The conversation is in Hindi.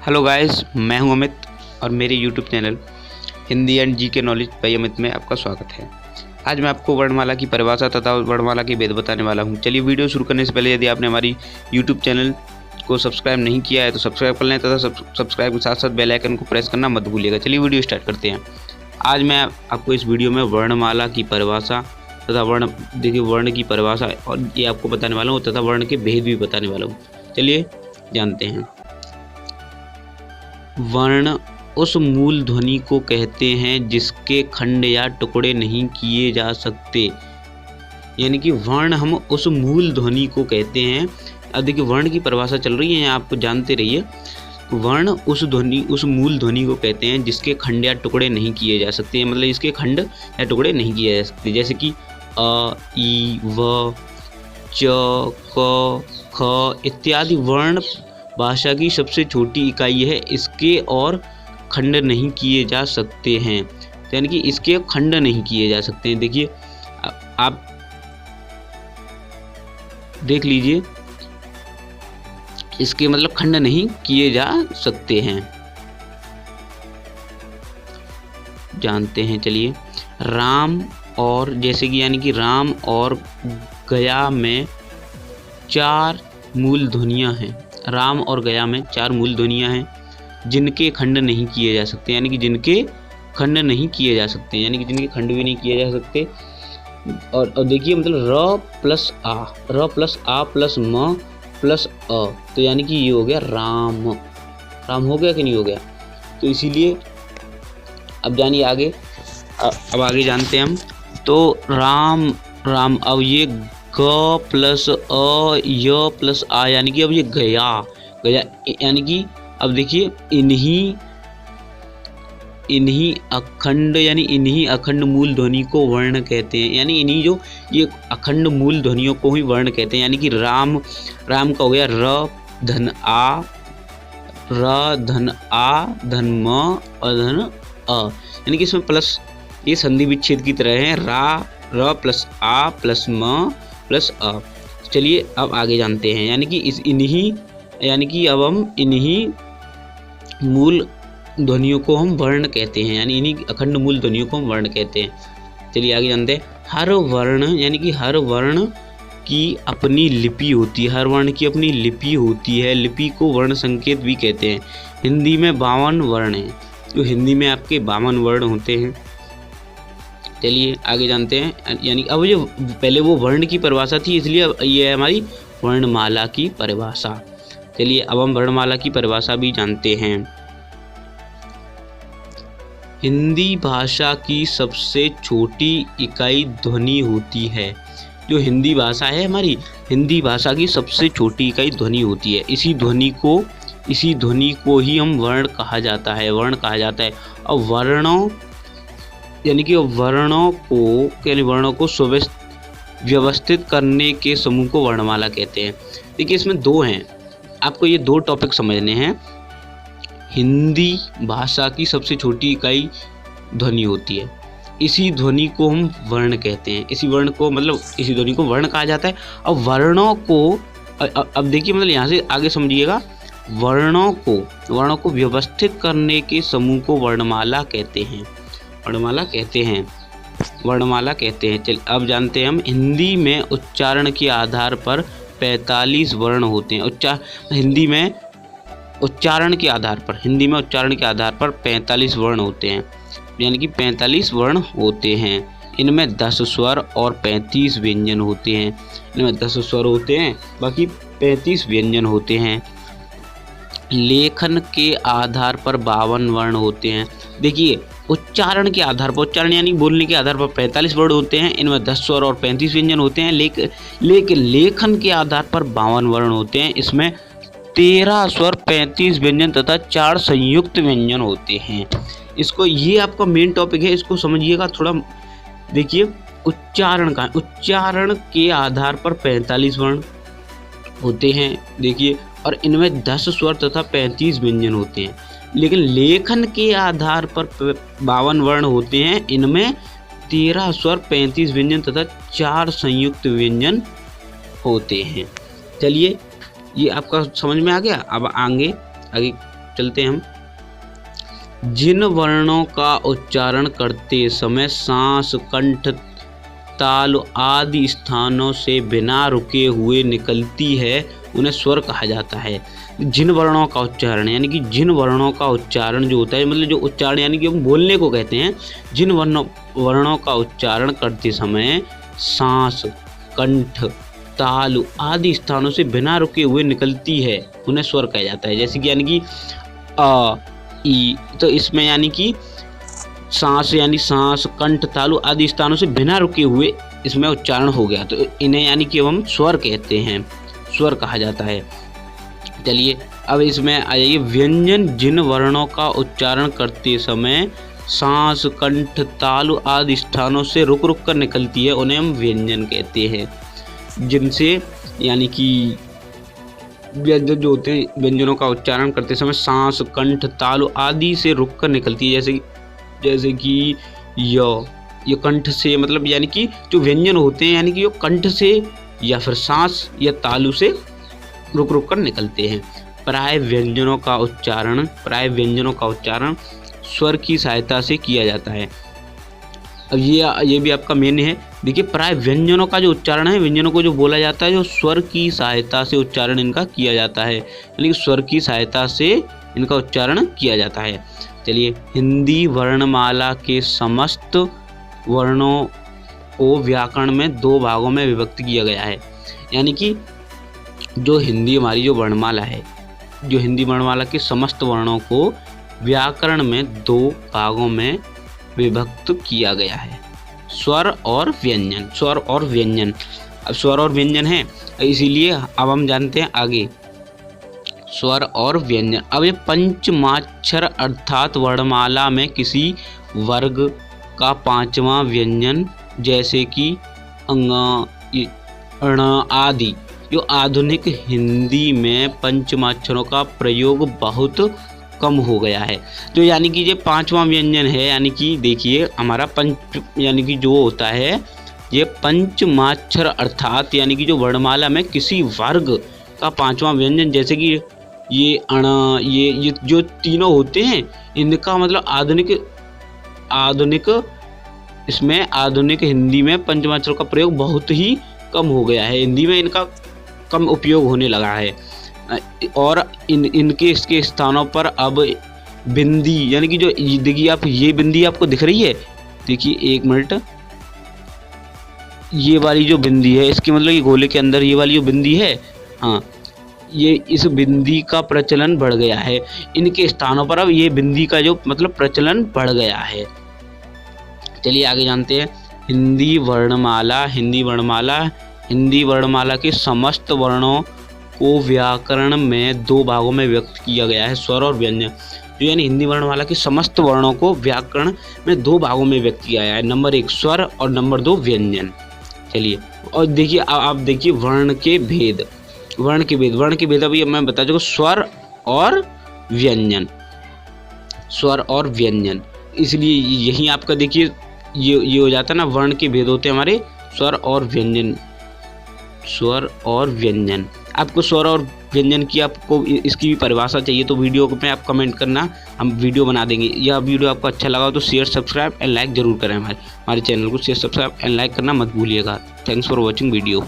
हेलो गाइस, मैं हूं अमित और मेरे यूट्यूब चैनल हिंदी एंड जी के नॉलेज बाय अमित में आपका स्वागत है। आज मैं आपको वर्णमाला की परिभाषा तथा वर्णमाला के भेद बताने वाला हूं। चलिए वीडियो शुरू करने से पहले यदि आपने हमारी यूट्यूब चैनल को सब्सक्राइब नहीं किया है तो सब्सक्राइब कर लें तथा सब्सक्राइब के साथ साथ बेल आइकन को प्रेस करना मत भूलिएगा। चलिए वीडियो स्टार्ट करते हैं। आज मैं आपको इस वीडियो में वर्णमाला की परिभाषा तथा वर्ण की परिभाषा और ये आपको बताने वाला हूँ तथा वर्ण के भेद भी बताने वाला हूँ। चलिए जानते हैं। वर्ण उस मूल ध्वनि को कहते हैं जिसके खंड या टुकड़े नहीं किए जा सकते। यानी कि वर्ण हम उस मूल ध्वनि को कहते हैं। अब देखिए वर्ण की परिभाषा चल रही है, आप जानते रहिए। वर्ण उस मूल ध्वनि को कहते हैं जिसके खंड या टुकड़े नहीं किए जा सकते, मतलब इसके खंड या टुकड़े नहीं किए जा सकते। जैसे कि अ, ई, व, च, क, ख इत्यादि वर्ण भाषा की सबसे छोटी इकाई है। इसके और खंड नहीं किए जा सकते हैं, यानी कि इसके खंड नहीं किए जा सकते हैं। देखिए आप देख लीजिए, इसके मतलब खंड नहीं किए जा सकते हैं। जानते हैं। चलिए राम और जैसे कि यानी कि राम और गया में 4 मूल ध्वनियाँ हैं। राम और गया में 4 मूल ध्वनियाँ हैं जिनके खंड नहीं किए जा सकते, यानी कि जिनके खंड नहीं किए जा सकते, यानी कि जिनके खंड भी नहीं किए जा सकते। और देखिए मतलब र प्लस आ प्लस म प्लस अ, तो यानी कि ये हो गया राम। राम हो गया कि नहीं हो गया? तो इसीलिए अब जानिए आगे। अब आगे जानते हैं हम। तो राम अब ये ग प्लस अ य प्लस आ, यानी कि अब ये गया यानी कि अब देखिए इन्हीं अखंड यानी इन्हीं अखंड मूल ध्वनि को वर्ण कहते हैं। यानी इन्हीं जो ये अखंड मूल ध्वनियों को ही वर्ण कहते हैं। यानी कि राम का हो गया र धन आ धन म और धन अ, यानी कि इसमें प्लस ये संधि विच्छेद की तरह है। र प्लस आ प्लस म प्लस अ। चलिए अब आगे जानते हैं। यानी कि अब हम इन्हीं मूल ध्वनियों को हम वर्ण कहते हैं, यानी इन्हीं अखंड मूल ध्वनियों को हम वर्ण कहते हैं। चलिए आगे जानते हैं। हर वर्ण यानी कि हर वर्ण की अपनी लिपि होती है। हर वर्ण की अपनी लिपि होती है। लिपि को वर्ण संकेत भी कहते हैं। हिंदी में 52 वर्ण हैं, तो हिंदी में आपके 52 वर्ण होते हैं। चलिए आगे जानते हैं। यानी अब ये पहले वो वर्ण की परिभाषा थी, इसलिए अब ये है हमारी वर्णमाला की परिभाषा। चलिए अब हम वर्णमाला की परिभाषा भी जानते हैं। हिंदी भाषा की सबसे छोटी इकाई ध्वनि होती है। जो हिंदी भाषा है हमारी, हिंदी भाषा की सबसे छोटी इकाई ध्वनि होती है। इसी ध्वनि को ही हम वर्ण कहा जाता है। और वर्णों यानी कि वर्णों को व्यवस्थित करने के समूह को वर्णमाला कहते हैं। देखिए इसमें 2 हैं, आपको ये 2 टॉपिक समझने हैं। हिंदी भाषा की सबसे छोटी इकाई ध्वनि होती है। इसी ध्वनि को हम वर्ण कहते हैं। इसी ध्वनि को वर्ण कहा जाता है। और वर्णों को अब देखिए मतलब यहाँ से आगे समझिएगा। वर्णों को व्यवस्थित करने के समूह को वर्णमाला कहते हैं। चल अब जानते हैं हम। हिंदी में उच्चारण के आधार पर 45 वर्ण होते हैं। हिंदी में उच्चारण के आधार पर 45 वर्ण होते हैं, यानी कि 45 वर्ण होते हैं। इनमें 10 स्वर और 35 व्यंजन होते हैं। बाकी 35 व्यंजन होते हैं। लेखन के आधार पर 52 वर्ण होते हैं। देखिए उच्चारण के आधार पर, यानी बोलने के आधार पर 45 वर्ण होते हैं। इनमें 10 स्वर और 35 व्यंजन होते हैं। लेकिन लेखन के आधार पर 52 वर्ण होते हैं। इसमें 13 स्वर, 35 व्यंजन तथा 4 संयुक्त व्यंजन होते हैं। ये आपका मेन टॉपिक है, इसको समझिएगा थोड़ा। देखिए उच्चारण के आधार पर 45 वर्ण होते हैं। देखिए और इनमें 10 स्वर तथा 35 व्यंजन होते हैं। लेकिन लेखन के आधार पर 52 वर्ण होते हैं। इनमें 13 स्वर, 35 व्यंजन तथा 4 संयुक्त व्यंजन होते हैं। चलिए ये आपका समझ में आ गया। अब आगे चलते हैं हम। जिन वर्णों का उच्चारण करते समय सांस कंठ ताल आदि स्थानों से बिना रुके हुए निकलती है उन्हें स्वर कहा जाता है। जिन वर्णों का उच्चारण यानी कि जिन वर्णों का उच्चारण जो होता है, मतलब जो उच्चारण यानी कि हम बोलने को कहते हैं, जिन वर्णों का उच्चारण करते समय सांस कंठ तालु आदि स्थानों से बिना रुके हुए निकलती है उन्हें स्वर कहा जाता है। जैसे कि यानी कि अ ई, तो इसमें यानी कि सांस यानी सांस कंठ तालु आदि स्थानों से बिना रुके हुए इसमें उच्चारण हो गया, तो इन्हें यानी कि हम स्वर कहते हैं, स्वर कहा जाता है। चलिए अब इसमें आ जाइए। व्यंजन जिन वर्णों का उच्चारण करते समय सांस कंठ तालु आदि स्थानों से रुक रुक कर निकलती है उन्हें हम व्यंजन कहते हैं। जिनसे यानी कि व्यंजन जो होते हैं, व्यंजनों का उच्चारण करते समय सांस कंठ तालु आदि से रुक कर निकलती है। जैसे कि य कंठ से, मतलब यानी कि जो व्यंजन होते हैं यानी कि जो कंठ से या फिर सांस या तालु से रुक रुक कर निकलते हैं। प्राय व्यंजनों का उच्चारण स्वर की सहायता से किया जाता है। अब ये भी आपका मेन है। देखिए प्राय व्यंजनों का जो उच्चारण है, व्यंजनों को जो बोला जाता है जो स्वर की सहायता से उच्चारण इनका किया जाता है, यानी कि स्वर की सहायता से इनका उच्चारण किया जाता है। चलिए, हिंदी वर्णमाला के समस्त वर्णों को व्याकरण में 2 भागों में विभक्त किया गया है। यानी कि जो हिंदी हमारी जो वर्णमाला है, जो हिंदी वर्णमाला के समस्त वर्णों को व्याकरण में 2 भागों में विभक्त किया गया है, स्वर और व्यंजन। अब स्वर और व्यंजन है, इसीलिए अब हम जानते हैं आगे स्वर और व्यंजन। अब ये पंचमाक्षर अर्थात वर्णमाला में किसी वर्ग का 5वां व्यंजन जैसे कि अंग अण आदि, जो आधुनिक हिंदी में पंचमाक्षरों का प्रयोग बहुत कम हो गया है। तो यानी कि ये 5वां व्यंजन है, यानी कि देखिए हमारा यानी कि जो होता है ये पंचमाक्षर अर्थात यानी कि जो वर्णमाला में किसी वर्ग का 5वां व्यंजन, जैसे कि ये अण, ये जो तीनों होते हैं, इनका मतलब आधुनिक हिंदी में पंचमाक्षर का प्रयोग बहुत ही कम हो गया है। हिंदी में इनका कम उपयोग होने लगा है और इनके इसके स्थानों पर अब बिंदी, यानी कि जो देखिए आप ये बिंदी आपको दिख रही है, देखिए 1 मिनट, ये वाली जो बिंदी है इसकी मतलब ये गोले के अंदर ये वाली जो बिंदी है, हाँ, ये इस बिंदी का प्रचलन बढ़ गया है। इनके स्थानों पर अब ये बिंदी का जो मतलब प्रचलन बढ़ गया है। चलिए आगे जानते हैं। हिंदी वर्णमाला के समस्त वर्णों को व्याकरण में 2 भागों में व्यक्त किया गया है, स्वर और व्यंजन। जो यानी हिंदी वर्णमाला के समस्त वर्णों को व्याकरण में 2 भागों में व्यक्त किया गया है, नंबर 1 स्वर और नंबर 2 व्यंजन। चलिए और देखिए आप देखिए वर्ण के भेद अभी मैं बता दूंगा, स्वर और व्यंजन। इसलिए यही आपका देखिए ये हो जाता है ना, वर्ण के भेद होते हैं हमारे स्वर और व्यंजन। आपको स्वर और व्यंजन की आपको इसकी भी परिभाषा चाहिए तो वीडियो में आप कमेंट करना, हम वीडियो बना देंगे। यह वीडियो आपको अच्छा लगा तो शेयर सब्सक्राइब एंड लाइक जरूर करें। हमारे चैनल को शेयर सब्सक्राइब एंड लाइक करना मत भूलिएगा। Thanks for watching video.